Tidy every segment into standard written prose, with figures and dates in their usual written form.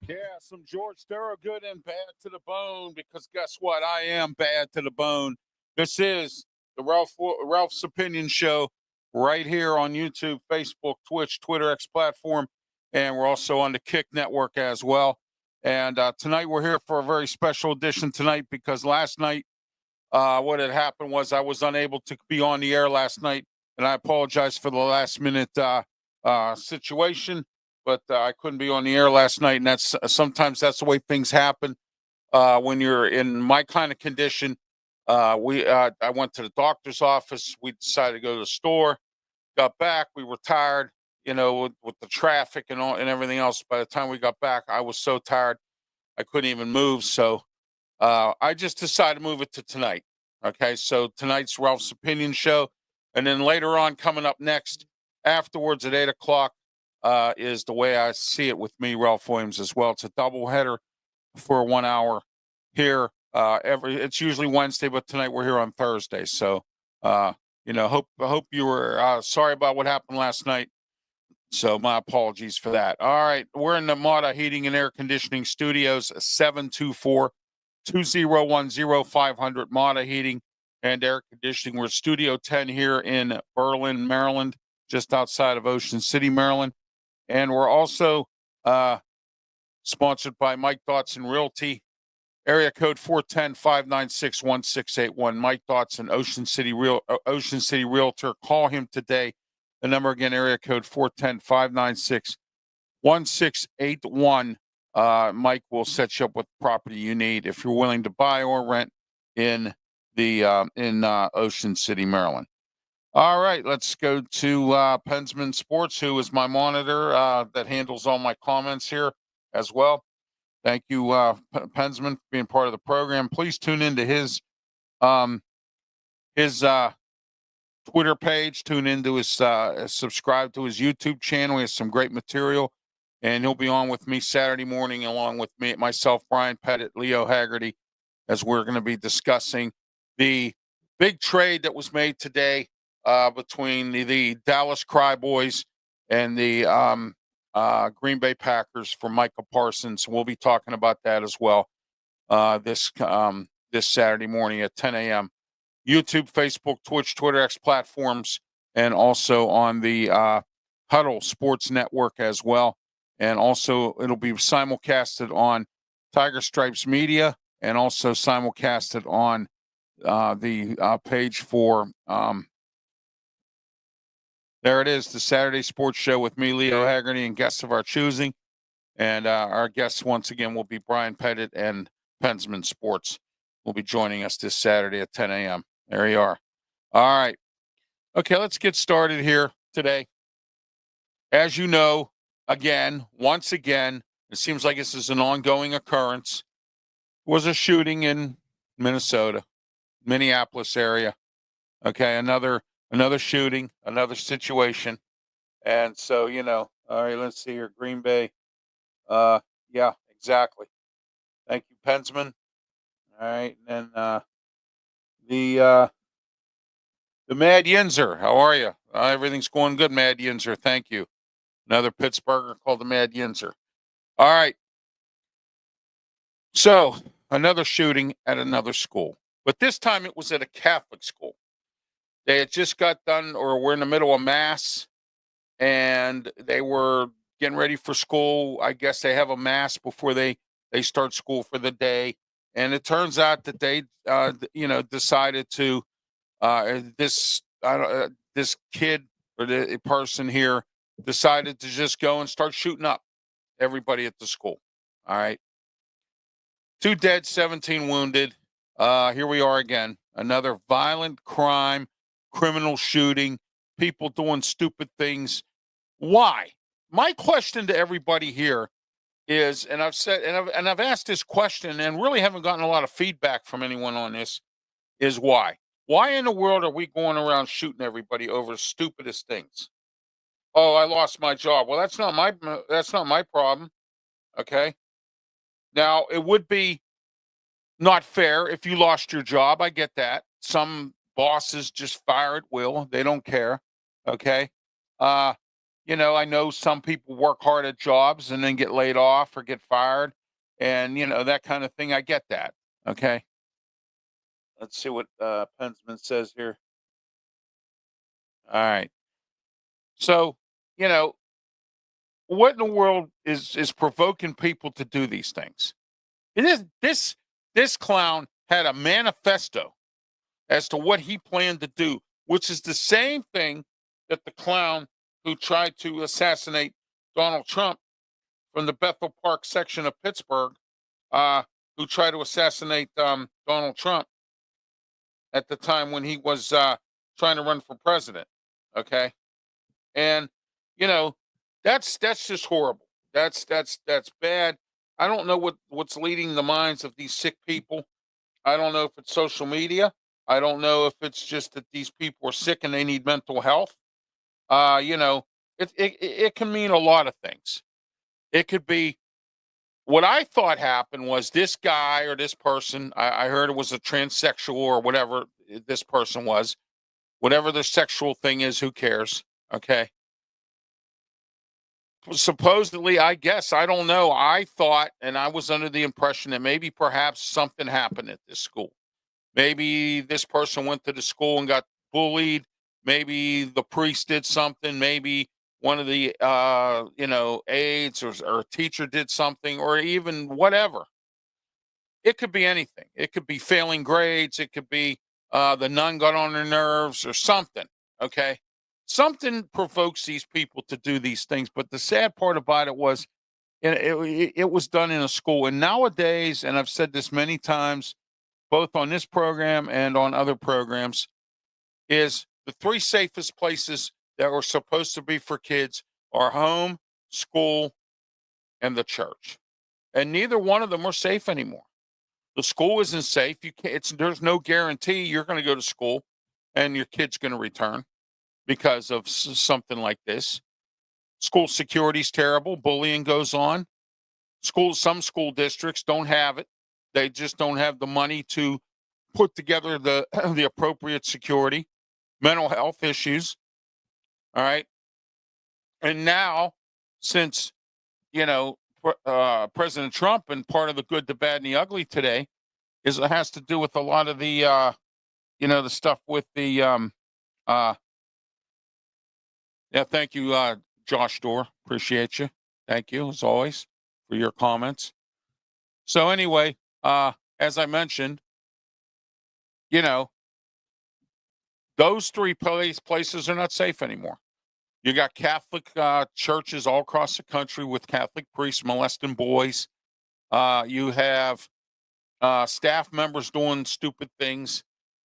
Yeah, some George Thorogood and Bad to the Bone, because guess what? I am bad to the bone. This is the Ralph's Opinion Show right here on YouTube, Facebook, Twitch, Twitter X platform, and we're also on the Kick Network as well. And tonight we're here for a very special edition tonight, because last night what had happened was I was unable to be on the air last night, and I apologize for the last minute situation. But I couldn't be on the air last night, and that's sometimes that's the way things happen when you're in my kind of condition. I went to the doctor's office. We decided to go to the store. Got back. We were tired, with the traffic and everything else. By the time we got back, I was so tired I couldn't even move. So I just decided to move it to tonight. Okay, so tonight's Ralph's Opinion Show, and then later on, coming up next, afterwards at 8 o'clock, is The Way I See It with me, Ralph Williams, as well. It's a doubleheader for 1 hour here. It's usually Wednesday, but tonight we're here on Thursday. So, hope you were sorry about what happened last night. So my apologies for that. All right, we're in the Mata Heating and Air Conditioning Studios, 724-2010-500, Mata Heating and Air Conditioning. We're Studio 10 here in Berlin, Maryland, just outside of Ocean City, Maryland. And we're also sponsored by Mike Dotson Realty, area code 410-596-1681. Mike Dotson, Ocean City Realtor. Call him today. The number again, area code 410-596-1681. Mike will set you up with the property you need if you're willing to buy or rent in the Ocean City, Maryland. All right, let's go to Pensman Sports, who is my monitor that handles all my comments here as well. Thank you, Pensman, for being part of the program. Please tune into his Twitter page. Tune into his subscribe to his YouTube channel. He has some great material, and he'll be on with me Saturday morning, along with myself, Brian Pettit, Leo Haggerty, as we're going to be discussing the big trade that was made today between the Dallas Cowboys and the Green Bay Packers for Micah Parsons. We'll be talking about that as well this Saturday morning at 10 a.m. YouTube, Facebook, Twitch, Twitter X platforms, and also on the Huddle Sports Network as well. And also it'll be simulcasted on Tiger Stripes Media, and also simulcasted on the page for there it is, the Saturday Sports Show with me, Leo Haggerty, and guests of our choosing. And our guests once again will be Brian Pettit and Pensman Sports will be joining us this Saturday at 10 a.m. There you are. All right. Okay, let's get started here today. As you know, once again, it seems like this is an ongoing occurrence. Was a shooting in Minnesota, Minneapolis area. Okay, another shooting, another situation. And so, all right, let's see here. Green Bay. Yeah, exactly. Thank you, Pensman. All right, and then the Mad Yinzer. How are you? Everything's going good, Mad Yinzer. Thank you. Another Pittsburgher called the Mad Yinzer. All right. So another shooting at another school, but this time it was at a Catholic school. They had just got done, or were in the middle of mass, and they were getting ready for school. I guess they have a mass before they start school for the day. And it turns out that they, decided to, this kid or the person here decided to just go and start shooting up everybody at the school. All right. 2 dead, 17 wounded. Here we are again. Another violent crime, criminal shooting, people doing stupid things. Why? My question to everybody here is, and I've said, and I've asked this question, and really haven't gotten a lot of feedback from anyone on this. Is why? Why in the world are we going around shooting everybody over the stupidest things? Oh, I lost my job. Well, that's not my problem. Okay. Now it would be not fair if you lost your job. I get that. Some bosses just fire at will. They don't care. Okay. Uh, I know some people work hard at jobs and then get laid off or get fired and that kind of thing. I get that. Okay. Let's see what Pensman says here. All right. So, you know, what in the world is provoking people to do these things? It is this clown had a manifesto as to what he planned to do, which is the same thing that the clown who tried to assassinate Donald Trump from the Bethel Park section of Pittsburgh, who tried to assassinate Donald Trump at the time when he was trying to run for president. Okay, and you know that's just horrible. That's bad. I don't know what's leading the minds of these sick people. I don't know if it's social media. I don't know if it's just that these people are sick and they need mental health. Uh, you know, it can mean a lot of things. It could be what I thought happened was this guy or this person. I heard it was a transsexual or whatever this person was. Whatever their sexual thing is, who cares? Okay. Supposedly, I guess, I don't know. I thought, and I was under the impression that maybe perhaps something happened at this school. Maybe this person went to the school and got bullied. Maybe the priest did something. Maybe one of the, aides or a teacher did something, or even whatever. It could be anything. It could be failing grades. It could be the nun got on their nerves or something. Okay. Something provokes these people to do these things. But the sad part about it was it was done in a school. And nowadays, and I've said this many times, both on this program and on other programs, is the three safest places that were supposed to be for kids are home, school, and the church. And neither one of them are safe anymore. The school isn't safe. You can't, there's no guarantee you're going to go to school and your kid's going to return because of something like this. School security is terrible. Bullying goes on. Some school districts don't have it. They just don't have the money to put together the the appropriate security. Mental health issues. All right. And now, since President Trump and part of the good, the bad, and the ugly today is it has to do with a lot of the the stuff with the uh yeah, thank you, Josh Dorr. Appreciate you. Thank you as always for your comments. So anyway, as I mentioned, you know, those three places are not safe anymore. You got Catholic churches all across the country with Catholic priests molesting boys. You have staff members doing stupid things.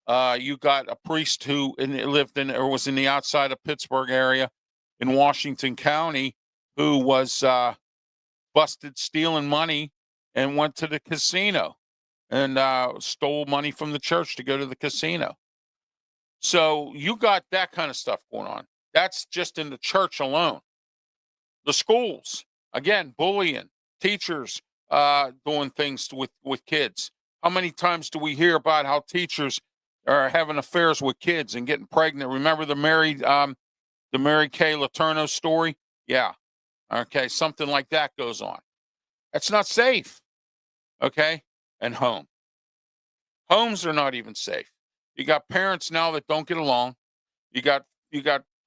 You got a priest who lived in or was in the outside of Pittsburgh area in Washington County who was busted stealing money and went to the casino and stole money from the church to go to the casino. So you got that kind of stuff going on. That's just in the church alone. The schools, again, bullying, teachers doing things with kids. How many times do we hear about how teachers are having affairs with kids and getting pregnant? Remember the Mary Kay Letourneau story? Yeah. Okay, something like that goes on. That's not safe. Okay, and homes are not even safe. You got parents now that don't get along. You got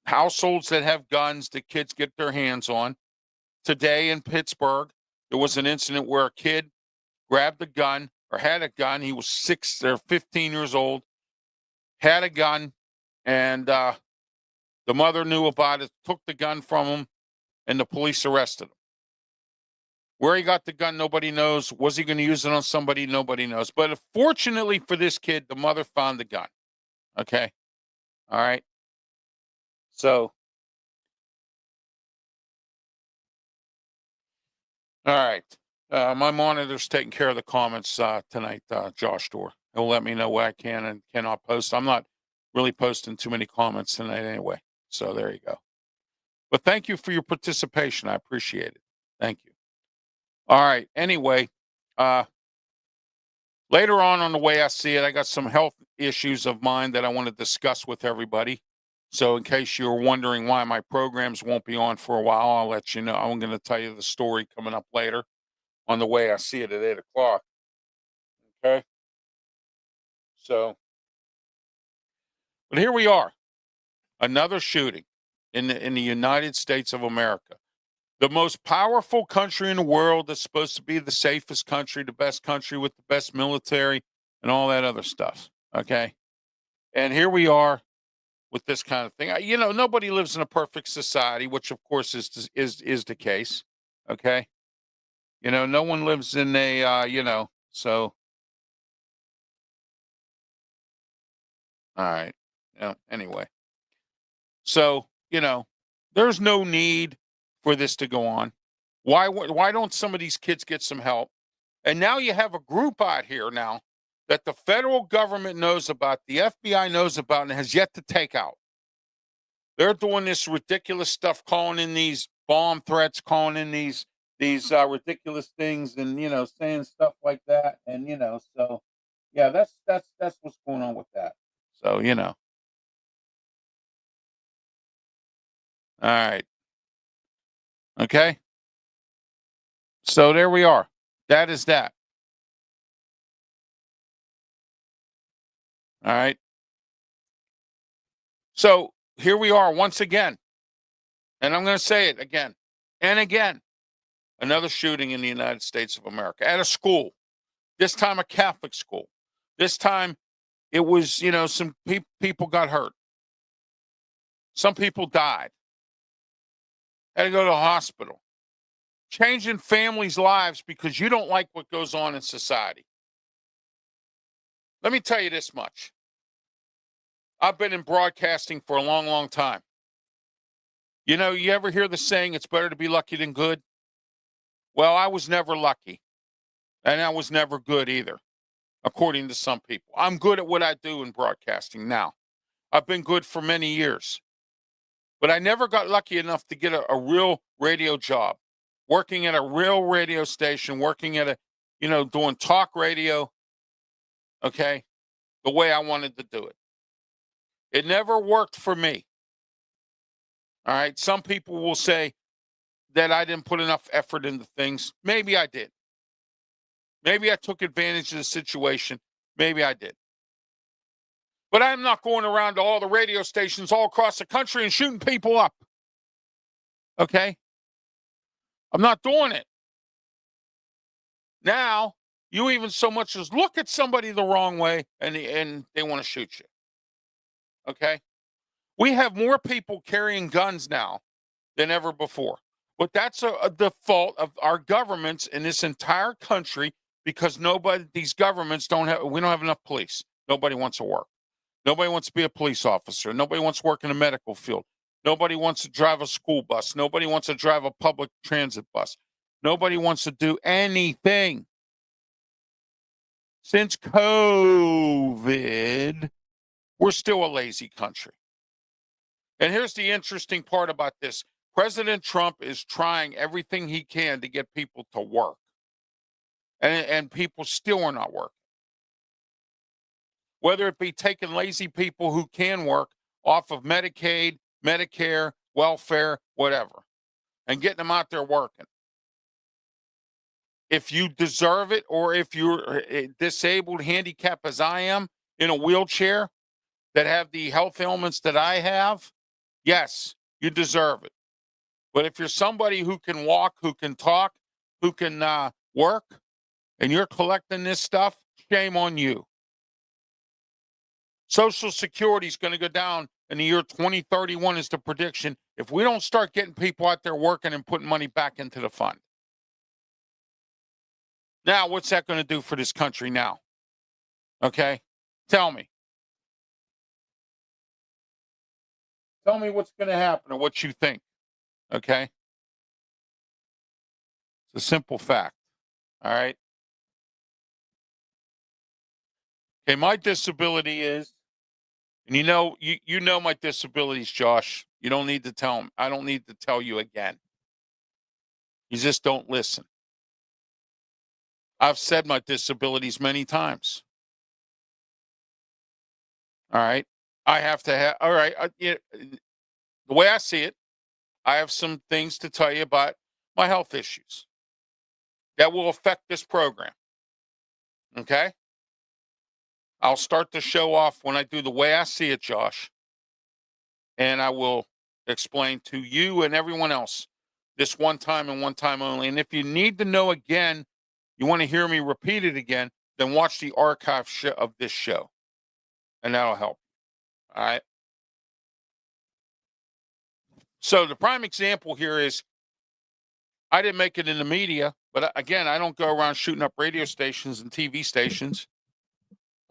households that have guns that kids get their hands on. Today in Pittsburgh, there was an incident where a kid grabbed a gun or had a gun. He was 6 or 15 years old, had a gun, and the mother knew about it, took the gun from him, and the police arrested him. Where he got the gun, nobody knows. Was he going to use it on somebody? Nobody knows. But fortunately for this kid, the mother found the gun. Okay. All right. So, all right. My monitor's taking care of the comments tonight, Josh Dorr. He'll let me know what I can and cannot post. I'm not really posting too many comments tonight anyway. So there you go. But thank you for your participation. I appreciate it. Thank you. All right. Anyway, later on the way I see it, I got some health issues of mine that I want to discuss with everybody. So in case you're wondering why my programs won't be on for a while, I'll let you know. I'm going to tell you the story coming up later on the way I see it at 8 o'clock. Okay. So, but here we are. Another shooting in the United States of America. The most powerful country in the world that's supposed to be the safest country, the best country with the best military and all that other stuff. Okay. And here we are with this kind of thing. You know, nobody lives in a perfect society, which of course is the case. Okay. You know, no one lives in a, so. All right. Yeah. Anyway. So, there's no need for this to go on. Why don't some of these kids get some help? And now you have a group out here now that the federal government knows about, the FBI knows about, and has yet to take out. They're doing this ridiculous stuff, calling in these bomb threats, calling in these ridiculous things, and saying stuff like that. And so yeah, that's what's going on with that. So all right, okay. So there we are. That is that. All right. So here we are once again. And I'm going to say it again and again. Another shooting in the United States of America at a school. This time a Catholic school. This time it was, some people got hurt. Some people died. Had to go to the hospital. Changing families' lives because you don't like what goes on in society. Let me tell you this much. I've been in broadcasting for a long, long time. You ever hear the saying, it's better to be lucky than good? Well, I was never lucky. And I was never good either, according to some people. I'm good at what I do in broadcasting now. I've been good for many years. But I never got lucky enough to get a real radio job, working at a real radio station, working at doing talk radio, okay, the way I wanted to do it. It never worked for me. All right. Some people will say that I didn't put enough effort into things. Maybe I did. Maybe I took advantage of the situation. Maybe I did. But I'm not going around to all the radio stations all across the country and shooting people up. Okay? I'm not doing it. Now, you even so much as look at somebody the wrong way and they want to shoot you. Okay? We have more people carrying guns now than ever before. But that's a default of our governments in this entire country because these governments we don't have enough police. Nobody wants to work. Nobody wants to be a police officer. Nobody wants to work in the medical field. Nobody wants to drive a school bus. Nobody wants to drive a public transit bus. Nobody wants to do anything. Since COVID, we're still a lazy country. And here's the interesting part about this. President Trump is trying everything he can to get people to work. And people still are not working. Whether it be taking lazy people who can work off of Medicaid, Medicare, welfare, whatever, and getting them out there working. If you deserve it, or if you're disabled, handicapped as I am, in a wheelchair, that have the health ailments that I have, yes, you deserve it. But if you're somebody who can walk, who can talk, who can work, and you're collecting this stuff, shame on you. Social Security is going to go down in the year 2031 is the prediction if we don't start getting people out there working and putting money back into the fund. Now, what's that going to do for this country now? Okay? Tell me. Tell me what's going to happen or what you think. Okay? It's a simple fact. All right? Okay, my disability is, and you know my disabilities, Josh. You don't need to tell them. I don't need to tell you again. You just don't listen. I've said my disabilities many times. All right. I have to have, all right. The way I see it, I have some things to tell you about my health issues that will affect this program. Okay. I'll start the show off when I do the way I see it, Josh. And I will explain to you and everyone else this one time and one time only. And if you need to know again, you want to hear me repeat it again, then watch the archive of this show. And that'll help. All right. So the prime example here is I didn't make it in the media, but again, I don't go around shooting up radio stations and TV stations.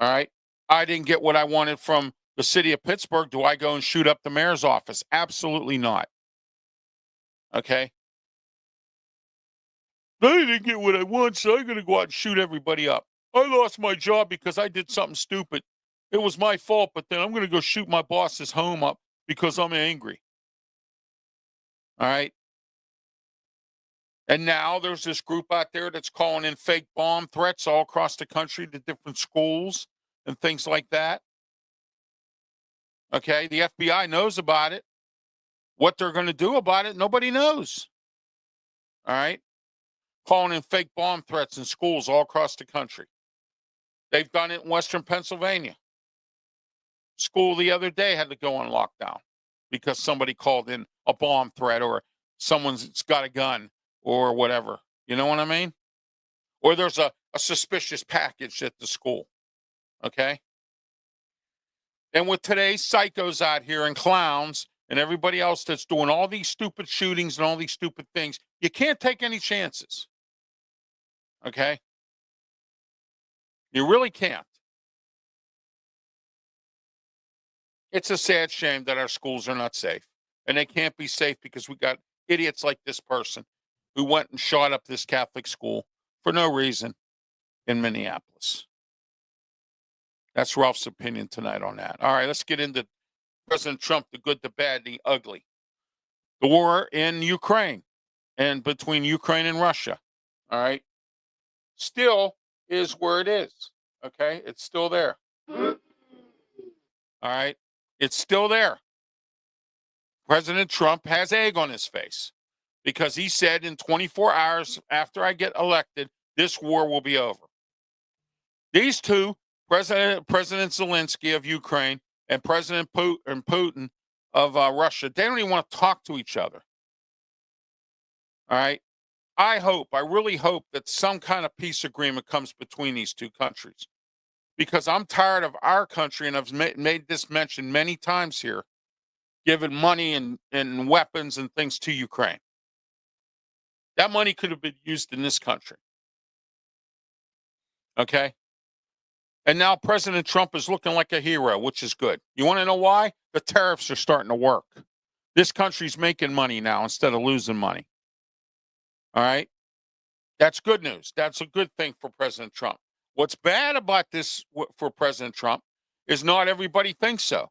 All right. I didn't get what I wanted from the city of Pittsburgh. Do I go and shoot up the mayor's office? Absolutely not. Okay. I didn't get what I want, so I'm going to go out and shoot everybody up. I lost my job because I did something stupid. It was my fault, but then I'm going to go shoot my boss's home up because I'm angry. All right. And now there's this group out there that's calling in fake bomb threats all across the country to different schools and things like that. Okay. The FBI knows about it. What they're going to do about it, nobody knows. All right. Calling in fake bomb threats in schools all across the country. They've done it in Western Pennsylvania. School the other day had to go on lockdown because somebody called in a bomb threat or someone's got a gun or whatever. You know what I mean? Or there's a suspicious package at the school. Okay. And with today's psychos out here and clowns and everybody else that's doing all these stupid shootings and all these stupid things, you can't take any chances. Okay. You really can't. It's a sad shame that our schools are not safe. And they can't be safe because we got idiots like this person who went and shot up this Catholic school for no reason in Minneapolis. That's Ralph's opinion tonight on that. All right, let's get into President Trump, the good, the bad, the ugly. The war in Ukraine and between Ukraine and Russia. All right. Still is where it is. Okay. It's still there. All right. It's still there. President Trump has egg on his face because he said in 24 hours after I get elected, this war will be over. These two, President Zelensky of Ukraine and President Putin of Russia, they don't even want to talk to each other. All right. I really hope that some kind of peace agreement comes between these two countries because I'm tired of our country, and I've made this mention many times here, giving money and weapons and things to Ukraine. That money could have been used in this country. Okay. And now President Trump is looking like a hero, which is good. You want to know why? The tariffs are starting to work. This country's making money now instead of losing money. All right. That's good news. That's a good thing for President Trump. What's bad about this for President Trump is not everybody thinks so.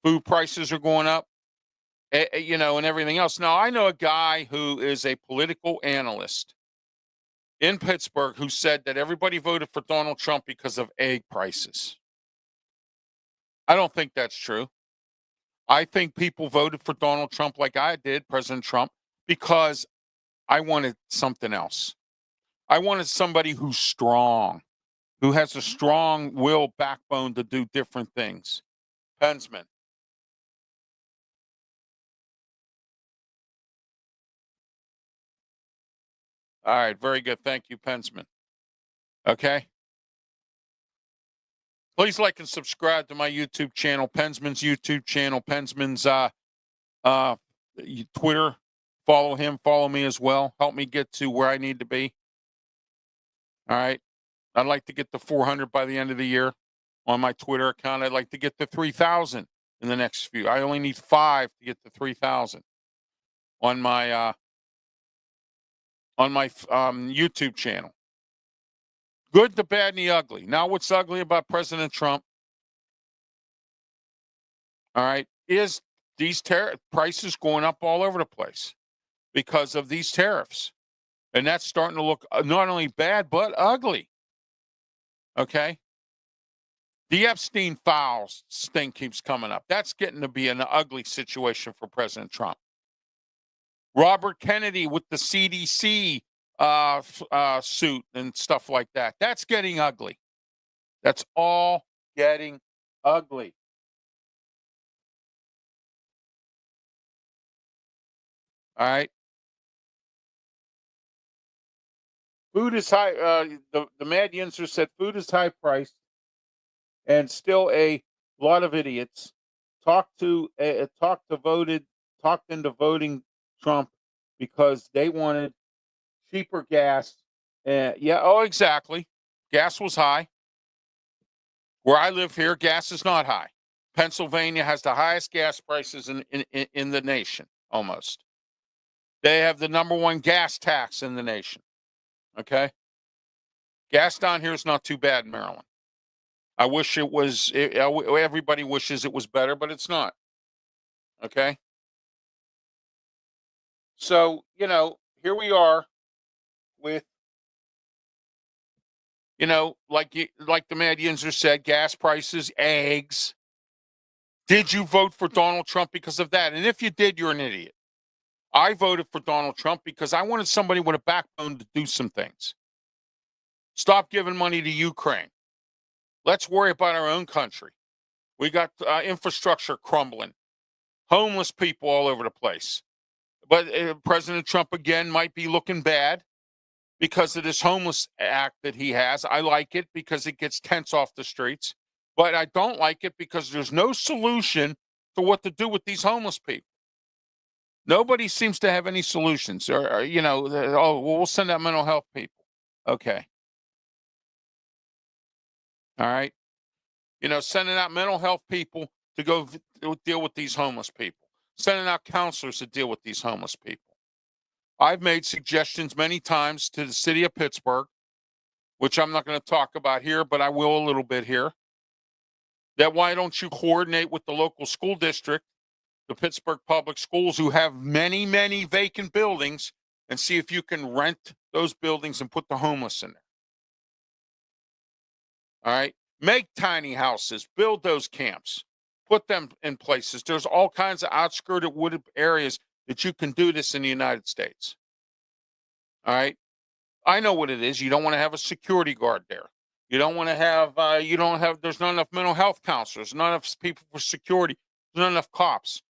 Food prices are going up, and everything else. Now, I know a guy who is a political analyst in Pittsburgh who said that everybody voted for Donald Trump because of egg prices. I don't think that's true. I think people voted for Donald Trump like I did, President Trump, because I wanted something else. I wanted somebody who's strong, who has a strong will backbone to do different things. Pensman. All right, very good. Thank you, Pensman. Okay. Please like and subscribe to my YouTube channel, Pensman's YouTube channel, Pensman's Twitter. Follow him, follow me as well. Help me get to where I need to be. All right. I'd like to get to 400 by the end of the year on my Twitter account. I'd like to get to 3,000 in the next few. I only need 5 to get to 3,000 on my YouTube channel. Good, the bad, and the ugly. Now, what's ugly about President Trump? All right, is these prices going up all over the place because of these tariffs, and that's starting to look not only bad but ugly. Okay. The Epstein files thing keeps coming up. That's getting to be an ugly situation for President Trump. Robert Kennedy with the CDC suit and stuff like that. That's getting ugly. That's all getting ugly. All right. Food is high. The Mad Yinzer said food is high priced, and still a lot of idiots talked into voting Trump because they wanted cheaper gas. Yeah, oh, exactly. Gas was high. Where I live here, gas is not high. Pennsylvania has the highest gas prices in the nation, almost. They have the #1 gas tax in the nation. Okay? Gas down here is not too bad in Maryland. I wish it was, everybody wishes it was better, but it's not. Okay? So, here we are with, like the Mad Yinzer said, gas prices, eggs. Did you vote for Donald Trump because of that? And if you did, you're an idiot. I voted for Donald Trump because I wanted somebody with a backbone to do some things. Stop giving money to Ukraine. Let's worry about our own country. We got infrastructure crumbling, homeless people all over the place. But President Trump, again, might be looking bad because of this homeless act that he has. I like it because it gets tents off the streets. But I don't like it because there's no solution to what to do with these homeless people. Nobody seems to have any solutions. Or we'll send out mental health people. Okay. All right. Sending out mental health people to go deal with these homeless people. Sending out counselors to deal with these homeless people. I've made suggestions many times to the city of Pittsburgh, which I'm not going to talk about here, but I will a little bit here, that why don't you coordinate with the local school district, the Pittsburgh Public Schools, who have many, many vacant buildings, and see if you can rent those buildings and put the homeless in there. All right? Make tiny houses, build those camps, put them in places. There's all kinds of outskirted wooded areas that you can do this in the United States. All right? I know what it is. You don't want to have a security guard there. You don't want to have, there's not enough mental health counselors, not enough people for security, there's not enough cops.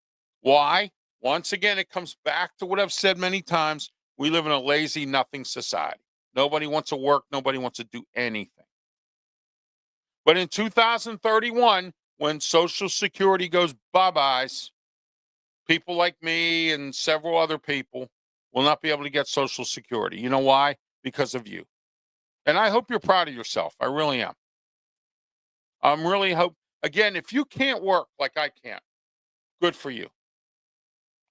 Why? Once again, it comes back to what I've said many times. We live in a lazy, nothing society. Nobody wants to work. Nobody wants to do anything. But in 2031, when Social Security goes bye-byes, people like me and several other people will not be able to get Social Security. You know why? Because of you. And I hope you're proud of yourself. I really am. I'm really hope. Again, if you can't work like I can't, good for you.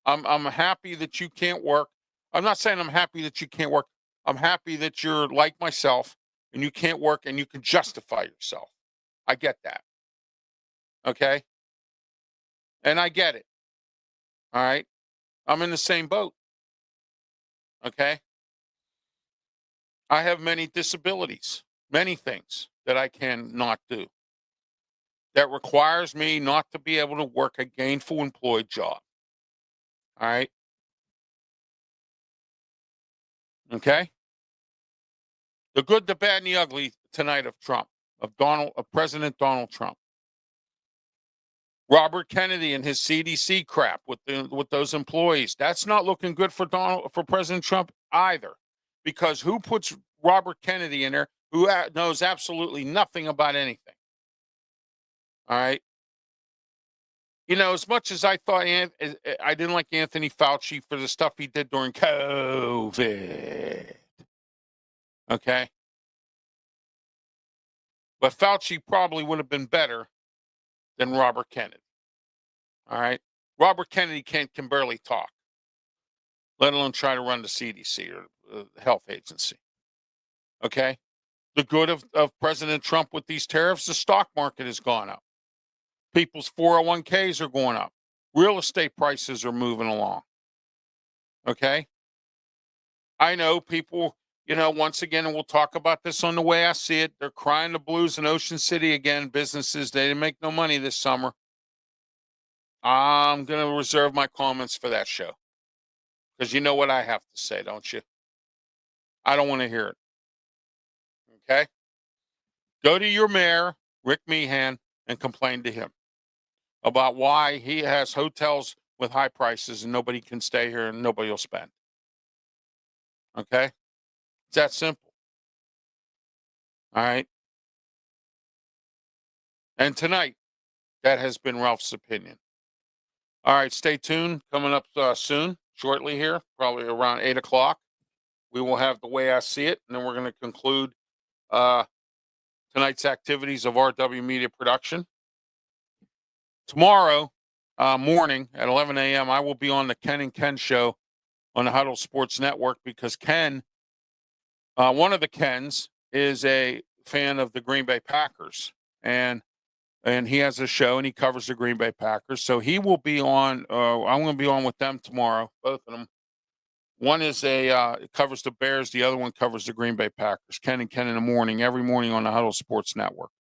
I'm happy that you can't work. I'm not saying I'm happy that you can't work. I'm happy that you're like myself and you can't work and you can justify yourself. I get that. Okay? And I get it. All right? I'm in the same boat. Okay? I have many disabilities, many things that I cannot do. That requires me not to be able to work a gainful employed job. All right? Okay? The good, the bad, and the ugly tonight of Trump, of President Donald Trump. Robert Kennedy and his CDC crap with those employees. That's not looking good for President Trump either. Because who puts Robert Kennedy in there who knows absolutely nothing about anything? All right. As much as I thought I didn't like Anthony Fauci for the stuff he did during COVID. Okay. But Fauci probably would have been better than Robert Kennedy. All right. Robert Kennedy can barely talk, let alone try to run the CDC or the health agency. Okay. The good of President Trump with these tariffs, the stock market has gone up. People's 401ks are going up. Real estate prices are moving along. Okay. I know people, once again, and we'll talk about this on The Way I See It. They're crying the blues in Ocean City again. Businesses, they didn't make no money this summer. I'm going to reserve my comments for that show. Because you know what I have to say, don't you? I don't want to hear it. Okay? Go to your mayor, Rick Meehan, and complain to him about why he has hotels with high prices and nobody can stay here and nobody will spend. Okay? It's that simple. All right? And tonight, that has been Ralph's opinion. All right, stay tuned. Coming up soon, shortly here, probably around 8 o'clock, we will have The Way I See It, and then we're going to conclude tonight's activities of RW Media Production. Tomorrow morning at 11 a.m., I will be on the Ken and Ken show on the Huddle Sports Network because Ken, one of the Kens, is a fan of the Green Bay Packers, and he has a show and he covers the Green Bay Packers. So he will be on. I'm going to be on with them tomorrow, both of them. One is covers the Bears. The other one covers the Green Bay Packers. Ken and Ken in the morning, every morning on the Huddle Sports Network.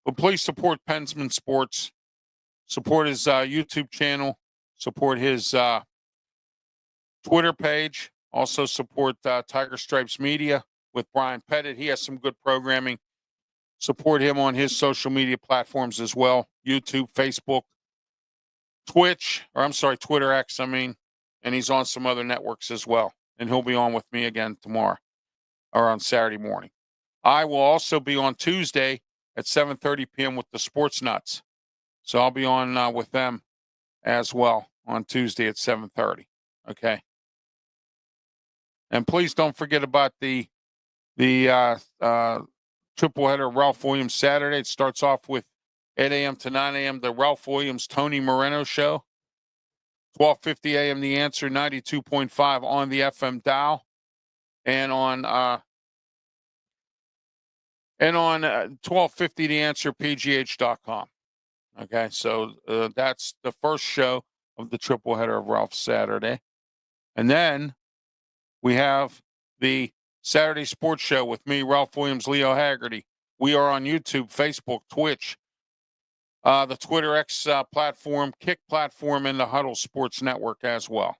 But please support Pensman Sports. Support his YouTube channel. Support his Twitter page. Also support Tiger Stripes Media with Brian Pettit. He has some good programming. Support him on his social media platforms as well. YouTube, Facebook, Twitter X, and he's on some other networks as well. And he'll be on with me again tomorrow or on Saturday morning. I will also be on Tuesday at 7:30 p.m. with the Sports Nuts. So I'll be on with them as well on Tuesday at 7:30. Okay. And please don't forget about the triple header Ralph Williams Saturday. It starts off with 8 a.m. to 9 a.m. the Ralph Williams Tony Moreno show. 12:50 a.m. The Answer 92.5 on the FM dial, and on 12:50 The Answer PGH.com. Okay, so that's the first show of the triple header of Ralph Saturday, and then we have the Saturday Sports Show with me, Ralph Williams, Leo Haggerty. We are on YouTube, Facebook, Twitch, the Twitter X platform, Kick platform, and the Huddle Sports Network as well.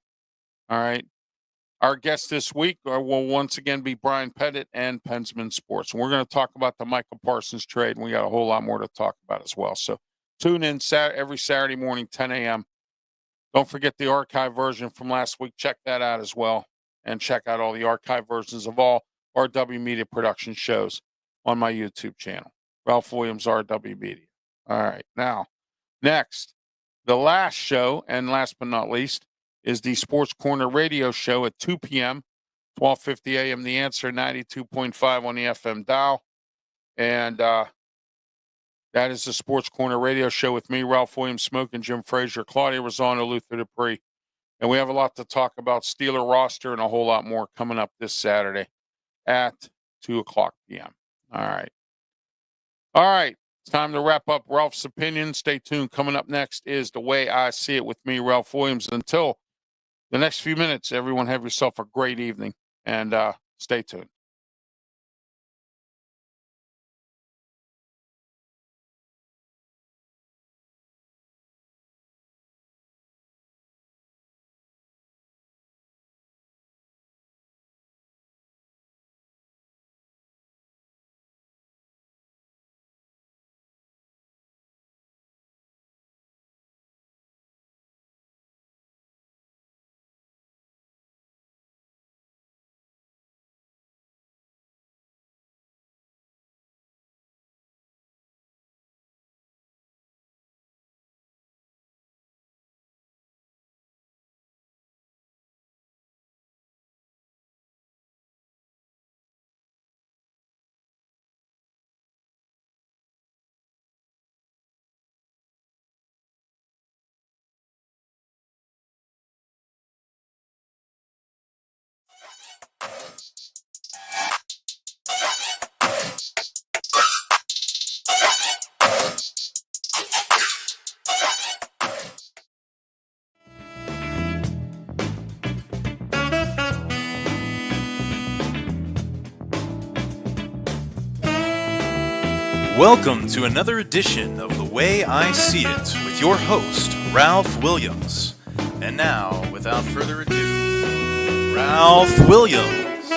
All right. Our guest this week will once again be Brian Pettit and Pensman Sports. And we're going to talk about the Michael Parsons trade, and we got a whole lot more to talk about as well. So tune in every Saturday morning, 10 a.m. Don't forget the archive version from last week. Check that out as well. And check out all the archive versions of all RW Media Production shows on my YouTube channel, Ralph Williams RW Media. All right. Now, next, the last show, and last but not least, is the Sports Corner radio show at 2 p.m., 12:50 a.m. The Answer 92.5 on the FM dial. And that is the Sports Corner radio show with me, Ralph Williams, Smoking Jim Frazier, Claudia Rosano, Luther Dupree. And we have a lot to talk about, Steeler roster, and a whole lot more coming up this Saturday at 2 o'clock p.m. All right. All right. It's time to wrap up Ralph's opinion. Stay tuned. Coming up next is The Way I See It with me, Ralph Williams. Until the next few minutes, everyone have yourself a great evening, and stay tuned. Welcome to another edition of The Way I See It with your host, Ralph Williams. And now, without further ado, Ralph Williams.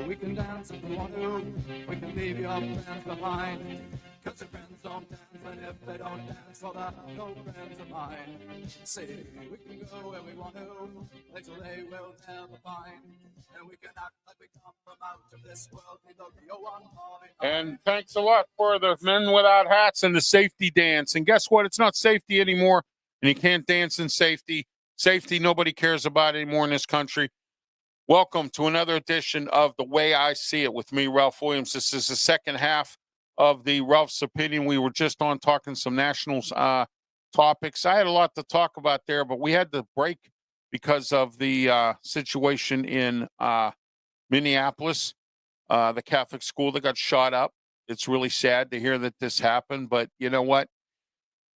We can dance if we want to. We can leave your friends behind. Cause your friends don't dance, and if they don't dance, well, they're no friends of mine. See, we can go where we want to, places they will never find. And we can act like we come from out of this world, we don't be a one point. And thanks a lot for the men without hats and the safety dance. And guess what? It's not safety anymore, and you can't dance in safety. Safety, nobody cares about anymore in this country. Welcome to another edition of The Way I See It with me, Ralph Williams. This is the second half of the Ralph's Opinion. We were just on talking some national topics. I had a lot to talk about there, but we had to break because of the situation in Minneapolis, the Catholic school that got shot up. It's really sad to hear that this happened, but you know what?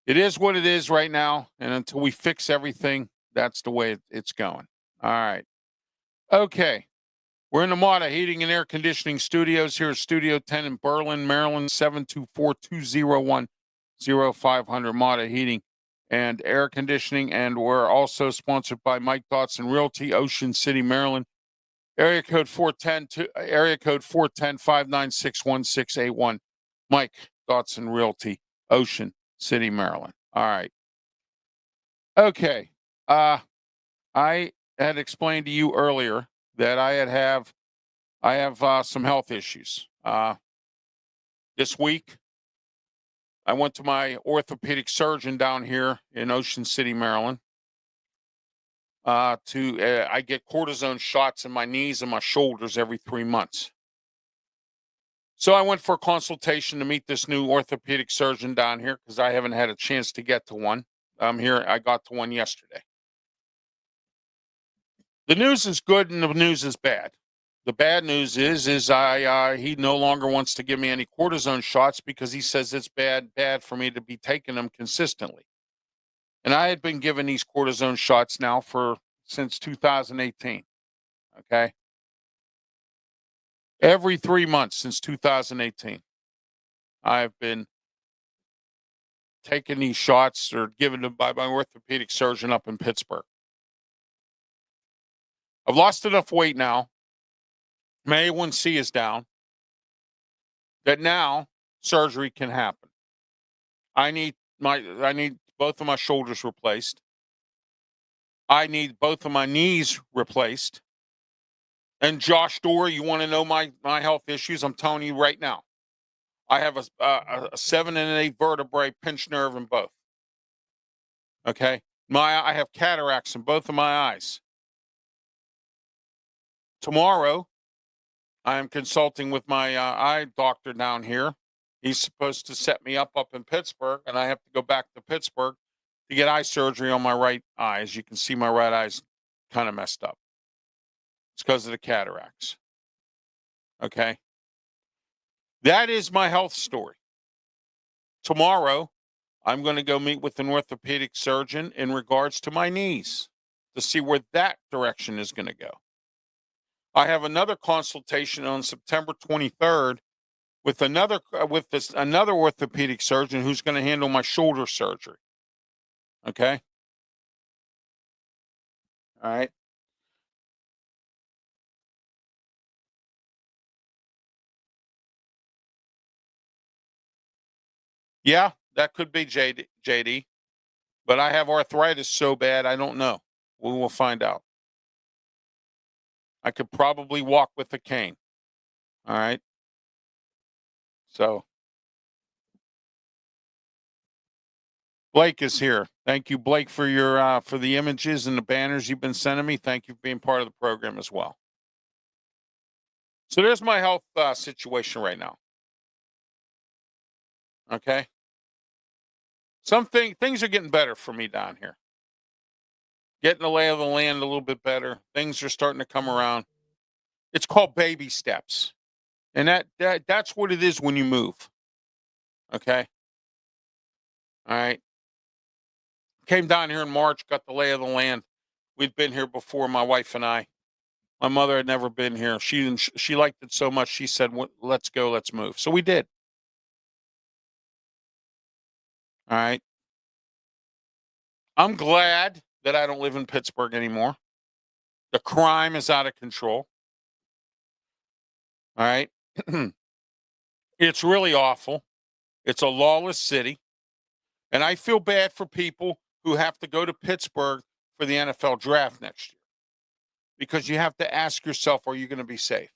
It is what it is right now, and until we fix everything, that's the way it's going. All right. Okay. We're in the Mata Heating and Air Conditioning Studios here at Studio 10 in Berlin, Maryland, 724-201-0500, Mata Heating and Air Conditioning. And we're also sponsored by Mike Dotson Realty, Ocean City, Maryland. Area code 410-596-1681. Mike Dotson Realty, Ocean City, Maryland. All right. Okay. I had explained to you earlier that I have some health issues. This week, I went to my orthopedic surgeon down here in Ocean City, Maryland. I get cortisone shots in my knees and my shoulders every 3 months. So I went for a consultation to meet this new orthopedic surgeon down here because I haven't had a chance to get to one. I got to one yesterday. The news is good and the news is bad. The bad news is he no longer wants to give me any cortisone shots because he says it's bad for me to be taking them consistently. And I had been given these cortisone shots now since 2018. Okay. Every 3 months since 2018, I've been taking these shots or given them by my orthopedic surgeon up in Pittsburgh. I've lost enough weight now. My A1C is down. That now surgery can happen. I need both of my shoulders replaced. I need both of my knees replaced. And Josh Dorr, you want to know my health issues? I'm telling you right now. I have a 7 and an 8 vertebrae pinched nerve in both. Okay? I have cataracts in both of my eyes. Tomorrow, I am consulting with my eye doctor down here. He's supposed to set me up in Pittsburgh, and I have to go back to Pittsburgh to get eye surgery on my right eye. As you can see, my right eye's kind of messed up. It's because of the cataracts. Okay? That is my health story. Tomorrow, I'm going to go meet with an orthopedic surgeon in regards to my knees to see where that direction is going to go. I have another consultation on September 23rd with another orthopedic surgeon who's going to handle my shoulder surgery. Okay? All right. Yeah, that could be JD. But I have arthritis so bad, I don't know. We will find out. I could probably walk with a cane. All right. So Blake is here. Thank you, Blake, for your for the images and the banners you've been sending me. Thank you for being part of the program as well. So there's my health situation right now. Okay. Things are getting better for me down here. Getting the lay of the land a little bit better. Things are starting to come around. It's called baby steps. And that's what it is when you move. Okay. All right. Came down here in March, got the lay of the land. We'd been here before, my wife and I. My mother had never been here. She liked it so much. She said, "Let's go, let's move." So we did. All right. I'm glad that I don't live in Pittsburgh anymore. The crime is out of control. All right. It's really awful. It's a lawless city. And I feel bad for people who have to go to Pittsburgh for the NFL draft next year, because you have to ask yourself, are you going to be safe?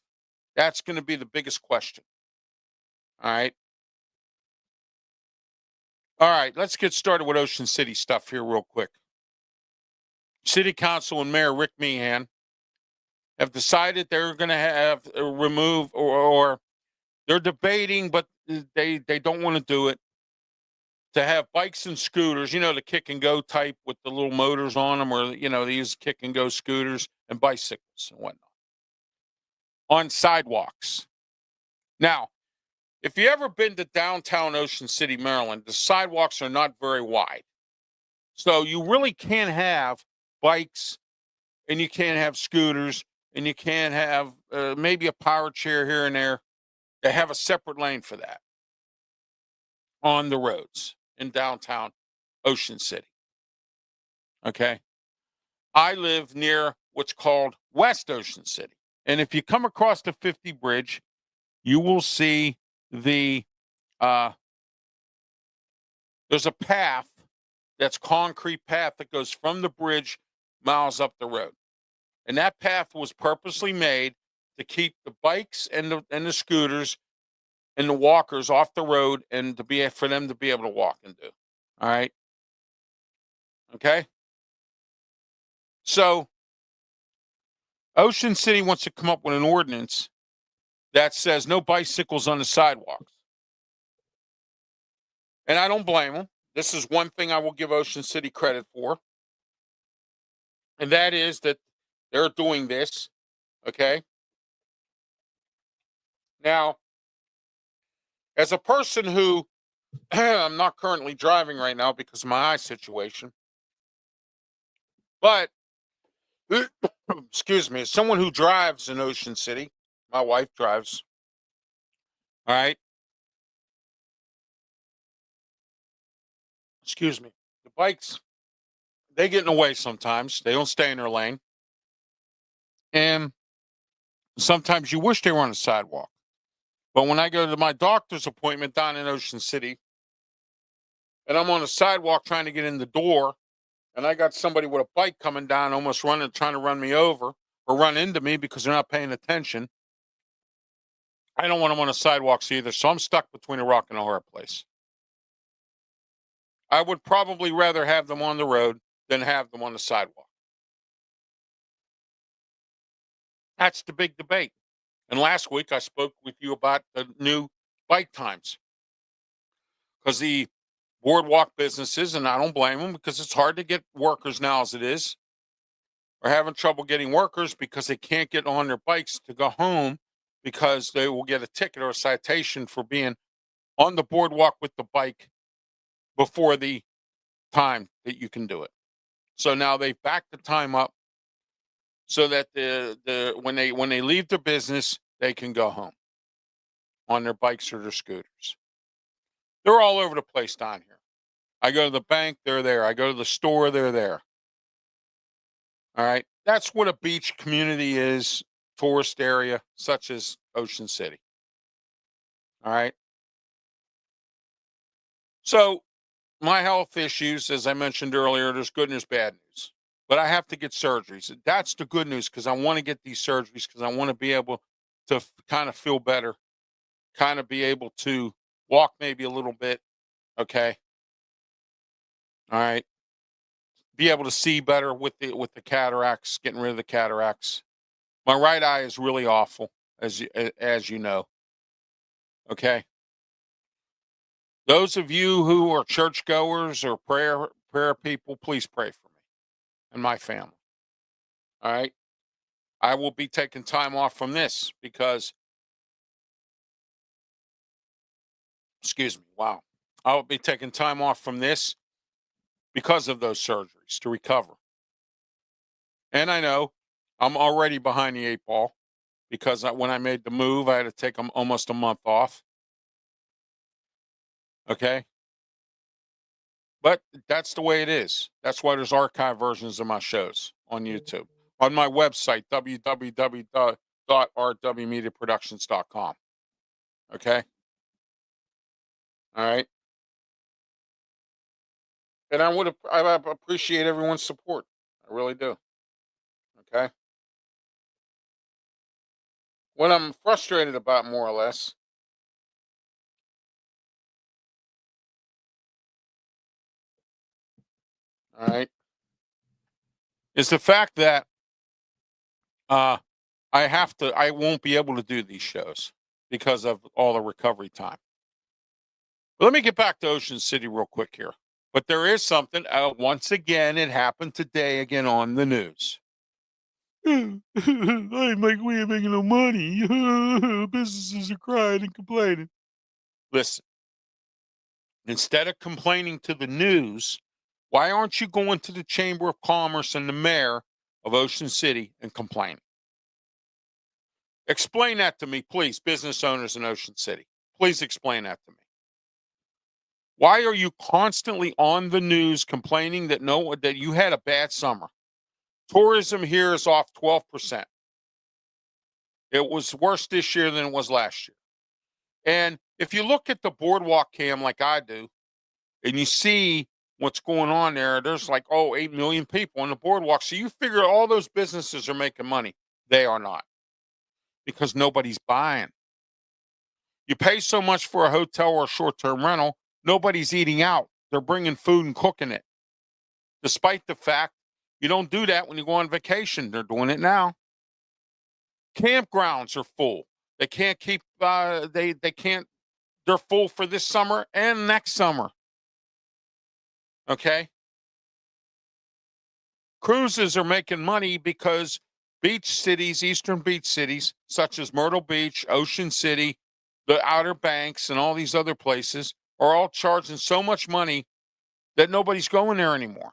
That's going to be the biggest question. All right. All right. Let's get started with Ocean City stuff here real quick. City Council and Mayor Rick Meehan have decided they're going to have remove or they're debating, but they don't want to do it, to have bikes and scooters, the kick and go type with the little motors on them, or, they use kick and go scooters and bicycles and whatnot on sidewalks. Now, if you ever been to downtown Ocean City, Maryland, the sidewalks are not very wide. So you really can't have bikes, and you can't have scooters, and you can't have maybe a power chair here and there. They have a separate lane for that on the roads in downtown Ocean City. Okay. I live near what's called West Ocean City. And if you come across the 50 bridge, you will see there's a path, that's concrete path, that goes from the bridge miles up the road. And that path was purposely made to keep the bikes and the scooters and the walkers off the road, and for them to be able to walk and do. All right. Okay. So Ocean City wants to come up with an ordinance that says no bicycles on the sidewalks. And I don't blame them. This is one thing I will give Ocean City credit for. And that is that they're doing this. Okay. Now, as a person who I'm not currently driving right now because of my eye situation, but excuse me, as someone who drives in Ocean City, my wife drives. All right. Excuse me. The bikes, they get in the way sometimes. They don't stay in their lane. And sometimes you wish they were on the sidewalk. But when I go to my doctor's appointment down in Ocean City, and I'm on the sidewalk trying to get in the door, and I got somebody with a bike coming down, almost trying to run me over or run into me because they're not paying attention, I don't want them on the sidewalks either. So I'm stuck between a rock and a hard place. I would probably rather have them on the road than have them on the sidewalk. That's the big debate. And last week I spoke with you about the new bike times, because the boardwalk businesses, and I don't blame them, because it's hard to get workers now as it is, are having trouble getting workers because they can't get on their bikes to go home, because they will get a ticket or a citation for being on the boardwalk with the bike before the time that you can do it. So now they've backed the time up so that when they leave their business, they can go home on their bikes or their scooters. They're all over the place down here. I go to the bank, they're there. I go to the store, they're there. All right. That's what a beach community is, tourist area, such as Ocean City. All right. So my health issues, as I mentioned earlier, there's good news, bad news. But I have to get surgeries. That's the good news, because I want to get these surgeries, because I want to be able to kind of feel better, kind of be able to walk maybe a little bit. Okay. All right. Be able to see better with the cataracts, getting rid of the cataracts. My right eye is really awful, as you know. Okay. Those of you who are churchgoers or prayer people, please pray for me and my family. All right. I will be taking time off from this because, excuse me, wow. I will be taking time off from this because of those surgeries to recover. And I know I'm already behind the 8 ball because when I made the move, I had to take almost a month off. Okay. But that's the way it is. That's why there's archive versions of my shows on YouTube. On my website, www.rwmediaproductions.com. Okay. All right. And I appreciate everyone's support. I really do. Okay. What I'm frustrated about, more or less, all right, is the fact that I won't be able to do these shows because of all the recovery time. But let me get back to Ocean City real quick here. But there is something, once again, it happened today again on the news. We ain't making no money. Businesses are crying and complaining. Listen, instead of complaining to the news, why aren't you going to the Chamber of Commerce and the mayor of Ocean City and complaining? Explain that to me, please, business owners in Ocean City. Please explain that to me. Why are you constantly on the news complaining that you had a bad summer? Tourism here is off 12%. It was worse this year than it was last year. And if you look at the boardwalk cam like I do, and you see what's going on there, there's like, 8 million people on the boardwalk. So you figure all those businesses are making money. They are not, because nobody's buying. You pay so much for a hotel or a short-term rental, nobody's eating out. They're bringing food and cooking it. Despite the fact you don't do that when you go on vacation. They're doing it now. Campgrounds are full. They can't keep, they can't, they're full for this summer and next summer. Okay. Cruises are making money because beach cities, eastern beach cities, such as Myrtle Beach, Ocean City, the Outer Banks, and all these other places are all charging so much money that nobody's going there anymore.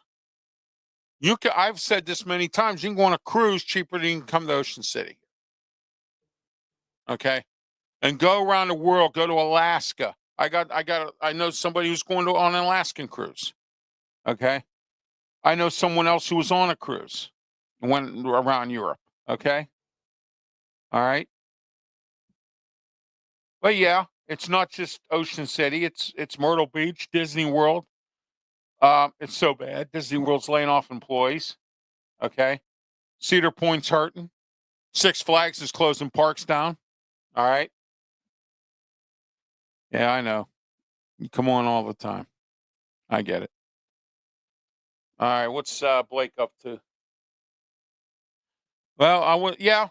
I've said this many times, you can go on a cruise cheaper than you can come to Ocean City. Okay. And go around the world, go to Alaska. I know somebody who's going on an Alaskan cruise. Okay. I know someone else who was on a cruise and went around Europe. Okay. All right. But yeah, it's not just Ocean City. It's Myrtle Beach, Disney World. It's so bad. Disney World's laying off employees. Okay. Cedar Point's hurting. Six Flags is closing parks down. All right. Yeah, I know. You come on all the time. I get it. All right. What's Blake up to? Well, yeah,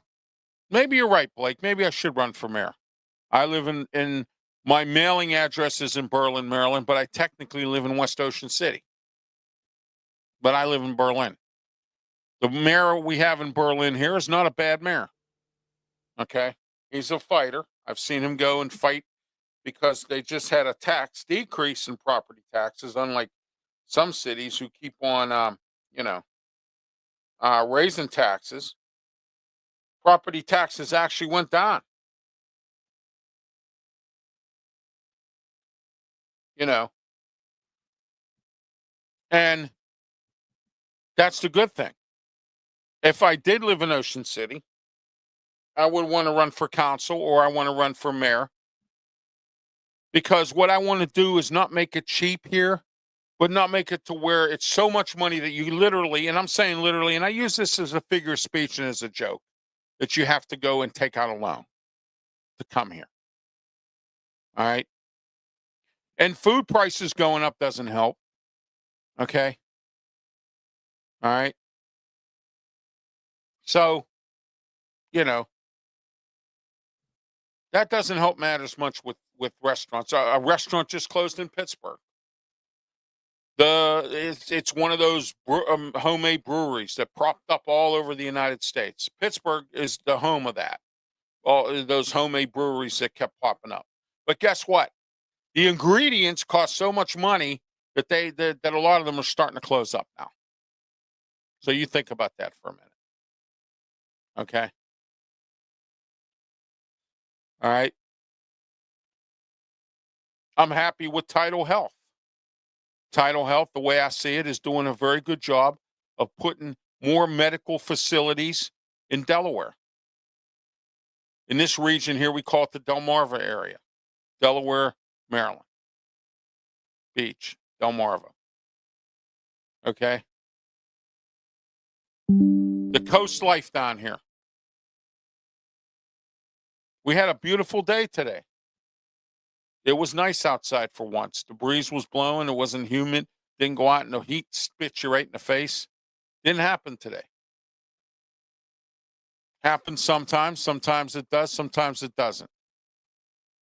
maybe you're right, Blake. Maybe I should run for mayor. I live in my mailing address is in Berlin, Maryland, but I technically live in West Ocean City. But I live in Berlin. The mayor we have in Berlin here is not a bad mayor. Okay. He's a fighter. I've seen him go and fight because they just had a tax decrease in property taxes, unlike some cities who keep on, raising taxes. Property taxes actually went down. And that's the good thing. If I did live in Ocean City, I would want to run for council or I want to run for mayor, because what I want to do is not make it cheap here, but not make it to where it's so much money that you literally, and I'm saying literally, and I use this as a figure of speech and as a joke, that you have to go and take out a loan to come here. All right. And food prices going up doesn't help. Okay. All right. So, that doesn't help matters much with with restaurants. A restaurant just closed in Pittsburgh. It's one of those homemade breweries that propped up all over the United States. Pittsburgh is the home of that. All those homemade breweries that kept popping up. But guess what? The ingredients cost so much money that that a lot of them are starting to close up now. So you think about that for a minute. Okay. All right. I'm happy with Tidal Health. Tidal Health, the way I see it, is doing a very good job of putting more medical facilities in Delaware. In this region here, we call it the Delmarva area. Delaware, Maryland. Beach, Delmarva. Okay? The coast life down here. We had a beautiful day today. It was nice outside for once. The breeze was blowing. It wasn't humid. Didn't go out in the heat, spit you right in the face. Didn't happen today. Happens sometimes. Sometimes it does. Sometimes it doesn't.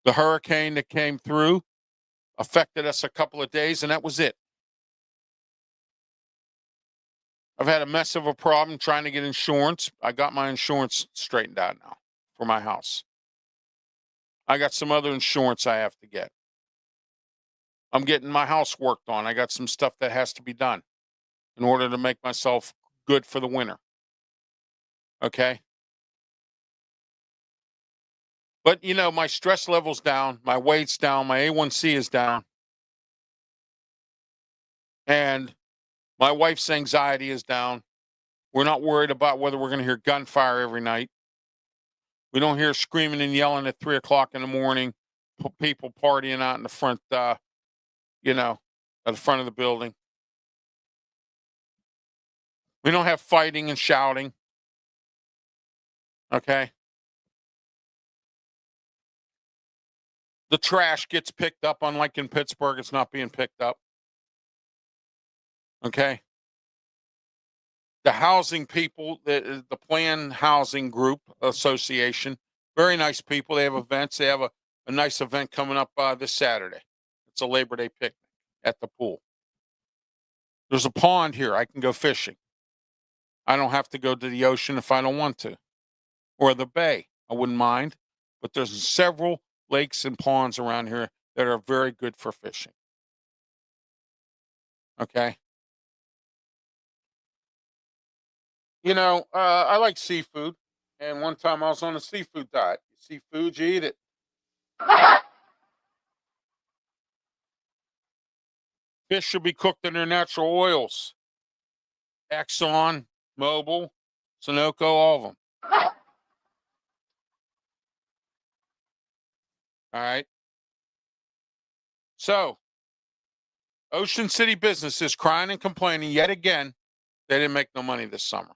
The hurricane that came through affected us a couple of days, and that was it. I've had a mess of a problem trying to get insurance. I got my insurance straightened out now for my house. I got some other insurance I have to get. I'm getting my house worked on. I got some stuff that has to be done in order to make myself good for the winter. Okay? But, you know, my stress level's down. My weight's down. My A1C is down. And my wife's anxiety is down. We're not worried about whether we're going to hear gunfire every night. We don't hear screaming and yelling at 3 o'clock in the morning, people partying out in the front, at the front of the building. We don't have fighting and shouting. Okay? The trash gets picked up, unlike in Pittsburgh, it's not being picked up. Okay? The housing people, the Planned Housing Group Association, very nice people. They have events. They have a nice event coming up this Saturday. It's a Labor Day picnic at the pool. There's a pond here. I can go fishing. I don't have to go to the ocean if I don't want to. Or the bay. I wouldn't mind. But there's several lakes and ponds around here that are very good for fishing. Okay? I like seafood. And one time I was on a seafood diet. Seafood, you eat it. Fish should be cooked in their natural oils. Exxon, Mobil, Sunoco, all of them. All right. So, Ocean City businesses crying and complaining yet again they didn't make no money this summer.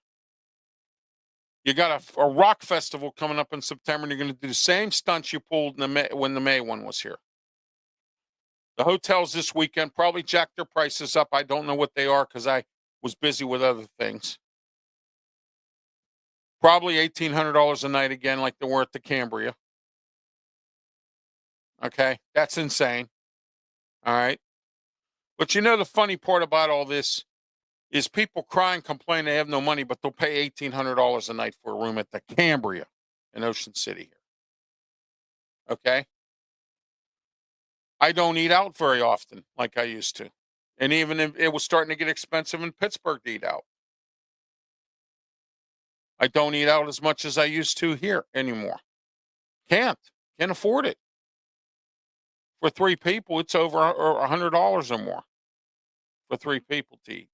You got a rock festival coming up in September, and you're going to do the same stunts you pulled when the May one was here. The hotels this weekend probably jacked their prices up. I don't know what they are because I was busy with other things. Probably $1,800 a night again, like they were at the Cambria. Okay, that's insane. All right. But the funny part about all this is people cry and complain they have no money, but they'll pay $1,800 a night for a room at the Cambria in Ocean City here. Okay? I don't eat out very often like I used to. And even if it was starting to get expensive in Pittsburgh to eat out. I don't eat out as much as I used to here anymore. Can't afford it. For 3 people, it's over $100 or more for 3 people to eat.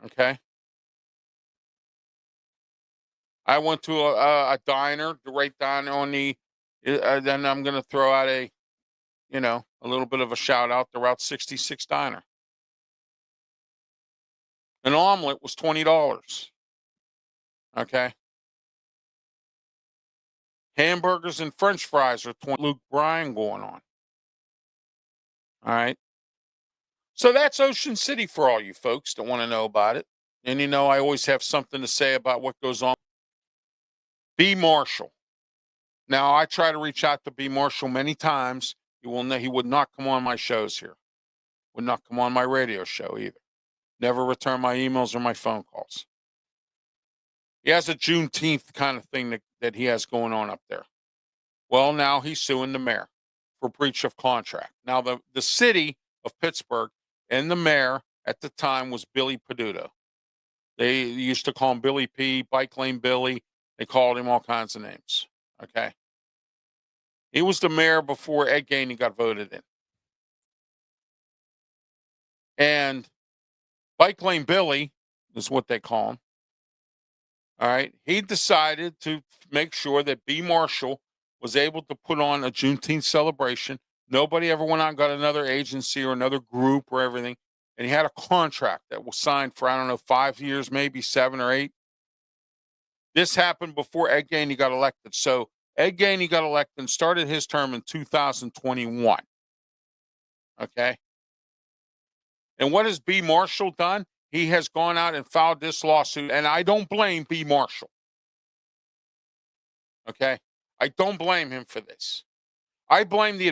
Okay. I went to a diner right down on the, then I'm going to throw out a little bit of a shout out, the Route 66 diner. An omelet was $20. Okay. Hamburgers and French fries are $20. Luke Bryan going on. All right. So that's Ocean City for all you folks that want to know about it. And I always have something to say about what goes on. Be Marshall. Now, I try to reach out to B. Marshall many times. He would not come on my shows here. Would not come on my radio show either. Never return my emails or my phone calls. He has a Juneteenth kind of thing that he has going on up there. Well, now he's suing the mayor for breach of contract. Now, the city of Pittsburgh and the mayor at the time was Billy Peduto. They used to call him Billy P, Bike Lane Billy. They called him all kinds of names. Okay. He was the mayor before Ed Gainey got voted in. And Bike Lane Billy is what they call him. All right. He decided to make sure that B. Marshall was able to put on a Juneteenth celebration. Nobody ever went out and got another agency or another group or everything. And he had a contract that was signed for, 5 years, maybe 7 or 8. This happened before Ed Gainey got elected. So Ed Gainey got elected and started his term in 2021. Okay. And what has B. Marshall done? He has gone out and filed this lawsuit, and I don't blame B. Marshall. Okay? I don't blame him for this. I blame the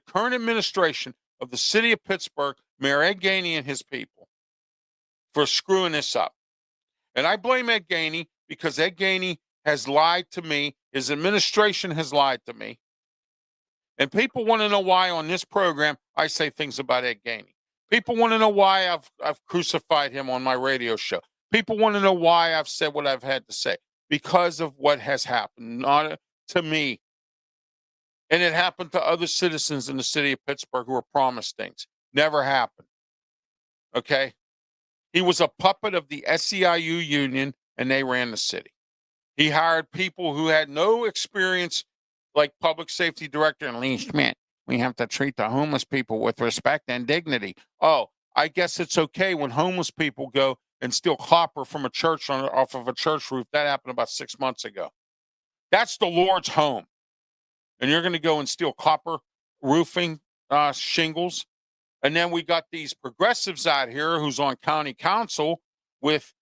current administration of the city of Pittsburgh, Mayor Ed Gainey and his people, for screwing this up. And I blame Ed Gainey because Ed Gainey has lied to me. His administration has lied to me. And people want to know why on this program I say things about Ed Gainey. People want to know why I've crucified him on my radio show. People want to know why I've said what I've had to say. Because of what has happened, not to me. And it happened to other citizens in the city of Pittsburgh who were promised things. Never happened. Okay? He was a puppet of the SEIU union, and they ran the city. He hired people who had no experience, like public safety director and Lee Schmidt. We have to treat the homeless people with respect and dignity. Oh, I guess it's okay when homeless people go and steal copper from a church off of a church roof. That happened about 6 months ago. That's the Lord's home. And you're going to go and steal copper roofing shingles. And then we got these progressives out here who's on county council with,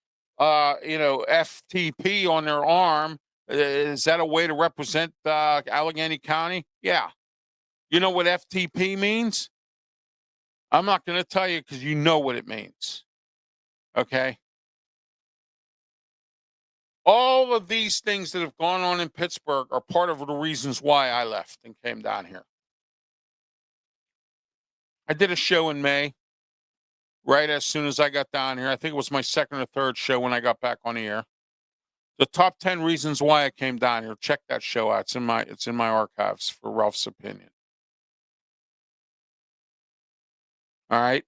FTP on their arm. Is that a way to represent Allegheny County? Yeah. You know what FTP means? I'm not going to tell you because you know what it means. Okay? All of these things that have gone on in Pittsburgh are part of the reasons why I left and came down here. I did a show in May, right as soon as I got down here. I think it was my second or third show when I got back on the air. The top 10 reasons why I came down here. Check that show out. It's in my archives for Ralph's Opinion. All right.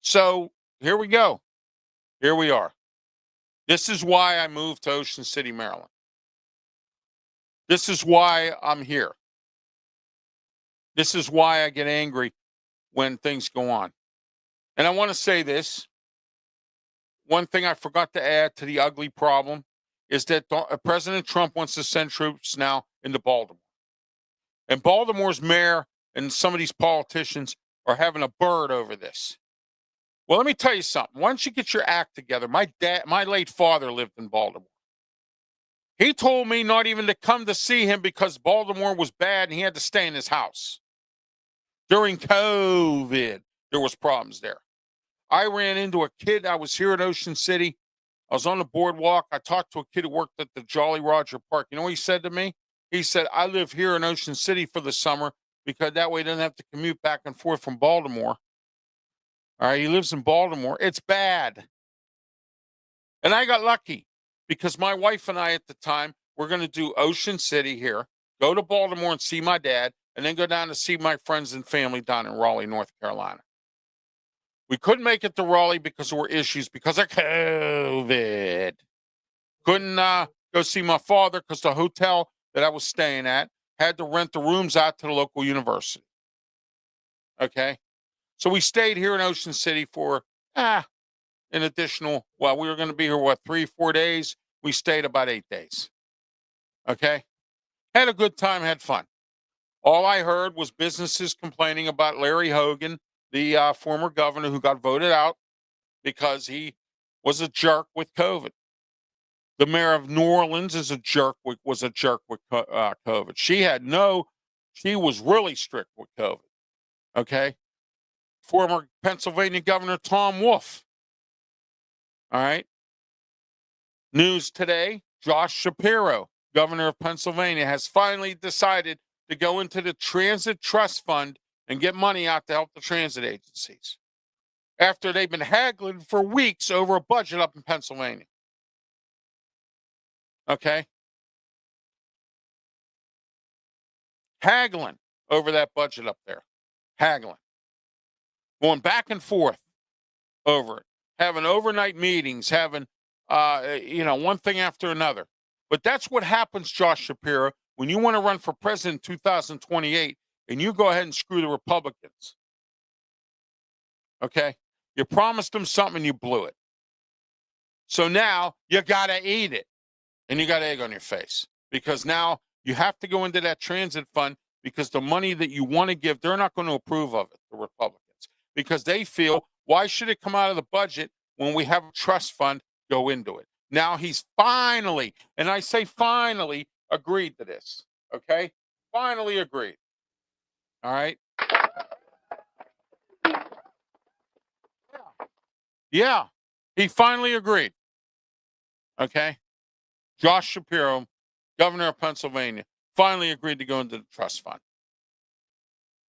So here we go. Here we are. This is why I moved to Ocean City, Maryland. This is why I'm here. This is why I get angry when things go on. And I want to say this. One thing I forgot to add to the ugly problem is that President Trump wants to send troops now into Baltimore. And Baltimore's mayor and some of these politicians are having a bird over this. Well, let me tell you something. Once you get your act together, my late father lived in Baltimore. He told me not even to come to see him because Baltimore was bad and he had to stay in his house. During COVID, there was problems there. I ran into a kid. I was here at Ocean City. I was on the boardwalk. I talked to a kid who worked at the Jolly Roger Park. You know what he said to me? He said, I live here in Ocean City for the summer because that way he doesn't have to commute back and forth from Baltimore. All right, he lives in Baltimore. It's bad. And I got lucky because my wife and I at the time were going to do Ocean City here, go to Baltimore and see my dad, and then go down to see my friends and family down in Raleigh, North Carolina. We couldn't make it to Raleigh because there were issues because of COVID. Couldn't go see my father because the hotel that I was staying at had to rent the rooms out to the local university. Okay? So we stayed here in Ocean City for an additional, we were going to be here, 3-4 days? We stayed about 8 days. Okay? Had a good time, had fun. All I heard was businesses complaining about Larry Hogan, the former governor who got voted out because he was a jerk with COVID. The mayor of New Orleans was a jerk with COVID. She was really strict with COVID. Okay. Former Pennsylvania Governor Tom Wolf. All right. News today, Josh Shapiro, governor of Pennsylvania, has finally decided to go into the Transit Trust Fund and get money out to help the transit agencies after they've been haggling for weeks over a budget up in Pennsylvania. Okay? Haggling over that budget up there. Haggling. Going back and forth over it. Having overnight meetings, having, one thing after another. But that's what happens, Josh Shapiro, when you want to run for president in 2028 and you go ahead and screw the Republicans. Okay? You promised them something and you blew it. So now you got to eat it. And you got egg on your face. Because now you have to go into that transit fund because the money that you want to give, they're not going to approve of it, the Republicans. Because they feel, why should it come out of the budget when we have a trust fund go into it? Now he's finally, and I say finally, agreed to this. Okay? Finally agreed. All right? Yeah. He finally agreed. Okay? Josh Shapiro, governor of Pennsylvania, finally agreed to go into the trust fund.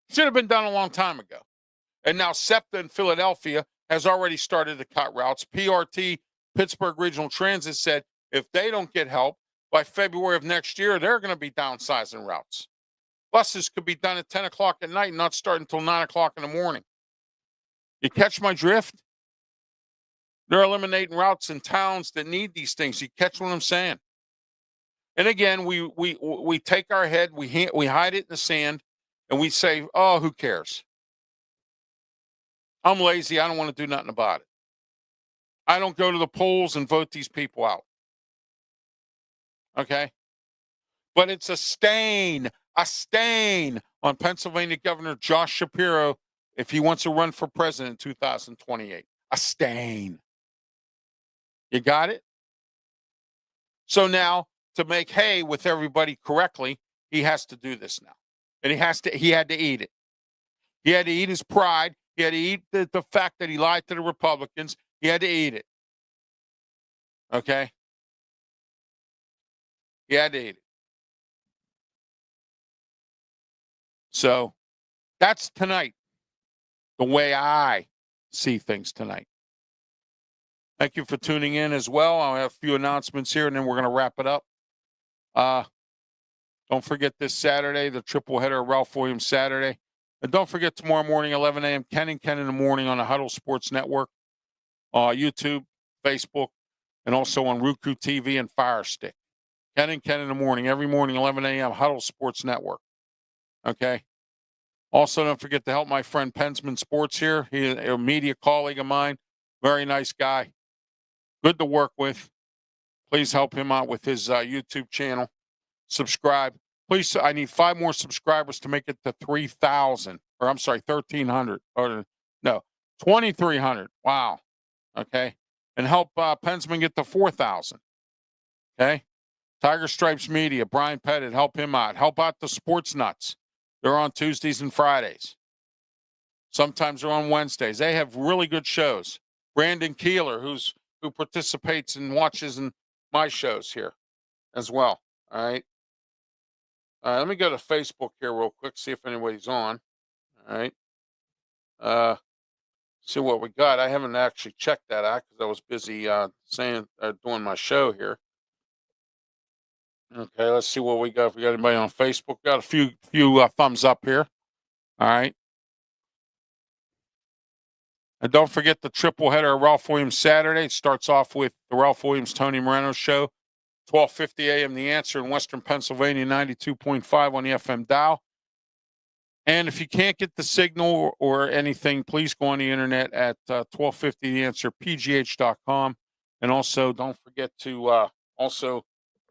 Should have been done a long time ago. And now SEPTA in Philadelphia has already started to cut routes. PRT, Pittsburgh Regional Transit, said if they don't get help by February of next year, they're going to be downsizing routes. Buses could be done at 10 o'clock at night and not start until 9 o'clock in the morning. You catch my drift? They're eliminating routes in towns that need these things. You catch what I'm saying? And again, we take our head, we hide it in the sand, and we say, oh, who cares? I'm lazy. I don't want to do nothing about it. I don't go to the polls and vote these people out. Okay? But it's a stain on Pennsylvania Governor Josh Shapiro if he wants to run for president in 2028. A stain. You got it? So now, to make hay with everybody correctly, he has to do this now. And he had to eat it. He had to eat his pride. He had to eat the fact that he lied to the Republicans. He had to eat it. Okay? He had to eat it. So, that's tonight. The way I see things tonight. Thank you for tuning in as well. I'll have a few announcements here, and then we're going to wrap it up. Don't forget this Saturday, the triple header of Ralph Williams Saturday. And don't forget tomorrow morning, 11 a.m., Ken and Ken in the morning on the Huddle Sports Network, YouTube, Facebook, and also on Roku TV and Fire Stick. Ken and Ken in the morning, every morning, 11 a.m., Huddle Sports Network. Okay? Also, don't forget to help my friend Pensman Sports here. He's a media colleague of mine. Very nice guy. Good to work with. Please help him out with his YouTube channel. Subscribe. Please, I need 5 more subscribers to make it to 3,000. Or I'm sorry, 1,300. Or no, 2,300. Wow. Okay. And help Pensman get to 4,000. Okay. Tiger Stripes Media, Brian Pettit, help him out. Help out the Sports Nuts. They're on Tuesdays and Fridays. Sometimes they're on Wednesdays. They have really good shows. Brandon Keeler, who participates and watches in my shows here as well. All right. Let me go to Facebook here real quick, see if anybody's on. All right. See what we got. I haven't actually checked that out because I was busy doing my show here. Okay, let's see what we got. If we got anybody on Facebook, got a few thumbs up here. All right. And don't forget the triple header of Ralph Williams Saturday. It starts off with the Ralph Williams Tony Moreno Show, 12:50 a.m. The Answer in Western Pennsylvania, 92.5 on the FM dial. And if you can't get the signal or anything, please go on the internet at 1250 The Answer, pgh.com. And also, don't forget to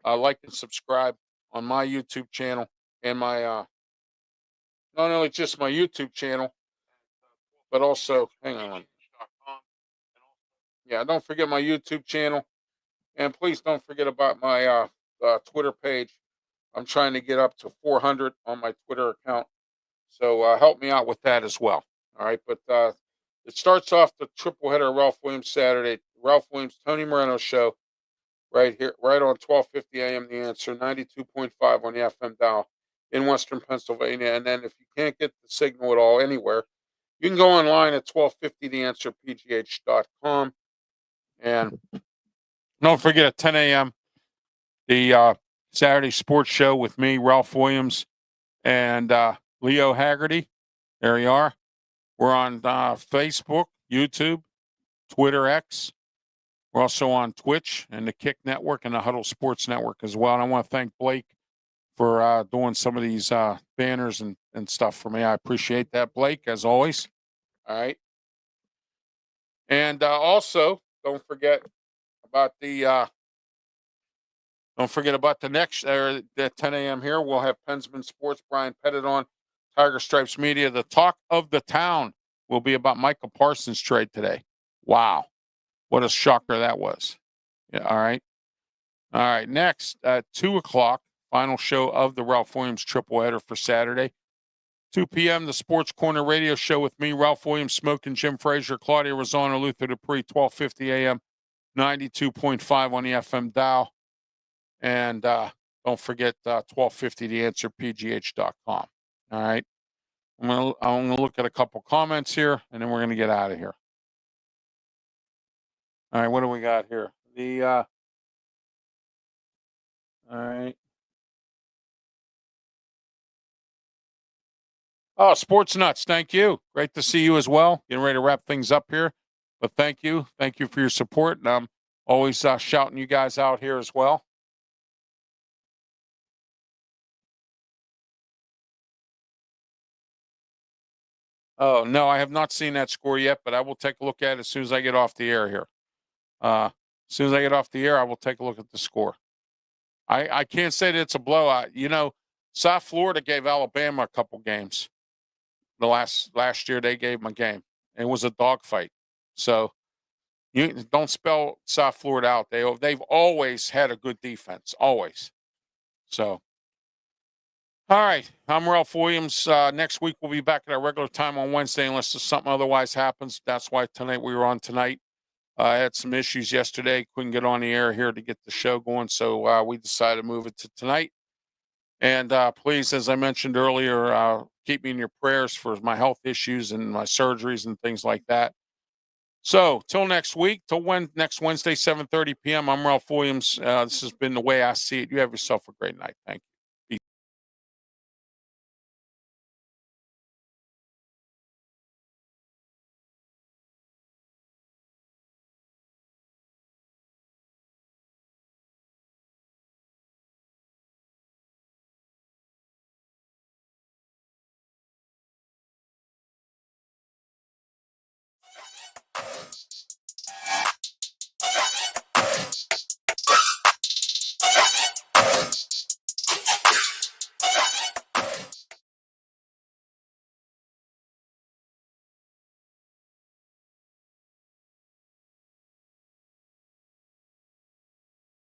like and subscribe on my YouTube channel and my not only just my YouTube channel, but also, hang on. Yeah, don't forget my YouTube channel And please don't forget about my Twitter page. I'm trying to get up to 400 on my Twitter account. So help me out with that as well. All right. But it starts off the triple header Ralph Williams Saturday. Ralph Williams, Tony Moreno show right here, right on 1250 AM. The Answer, 92.5 on the FM dial in Western Pennsylvania. And then if you can't get the signal at all anywhere, you can go online at 1250theanswerpgh.com. And don't forget at 10 a.m., the Saturday sports show with me, Ralph Williams, and Leo Haggerty. There you are. We're on Facebook, YouTube, Twitter X. We're also on Twitch and the Kick Network and the Huddle Sports Network as well. And I want to thank Blake for doing some of these banners and stuff for me. I appreciate that, Blake, as always. All right. And also, don't forget about the next at 10 a.m. here. We'll have Pensman Sports, Brian Pettit on, Tiger Stripes Media. The talk of the town will be about Michael Parsons' trade today. Wow. What a shocker that was. Yeah, all right. All right. Next, at 2 o'clock, final show of the Ralph Williams triple header for Saturday. 2 p.m., the Sports Corner radio show with me, Ralph Williams, Smoking Jim Frazier, Claudia Rosano, Luther Dupree, 1250 a.m., 92.5 on the FM dial. And don't forget 1250theanswerpgh.com. All right. I'm gonna look at a couple comments here, and then we're gonna get out of here. All right, what do we got here? All right. Oh, Sports Nuts, thank you. Great to see you as well. Getting ready to wrap things up here, but thank you for your support, and I'm always shouting you guys out here as well. Oh, no, I have not seen that score yet, but I will take a look at it as soon as I get off the air here. As soon as I get off the air, I will take a look at the score. I can't say that it's a blowout. You know, South Florida gave Alabama a couple games. The last year they gave them a game. It was a dogfight. So you don't spell South Florida out. They've always had a good defense, always. So, all right, I'm Ralph Williams. Next week we'll be back at our regular time on Wednesday unless something otherwise happens. That's why tonight we were on tonight. I had some issues yesterday. Couldn't get on the air here to get the show going, so we decided to move it to tonight. And please, as I mentioned earlier, keep me in your prayers for my health issues and my surgeries and things like that. So, till next week, next Wednesday, 7:30 p.m., I'm Ralph Williams. This has been The Way I See It. You have yourself a great night. Thank you.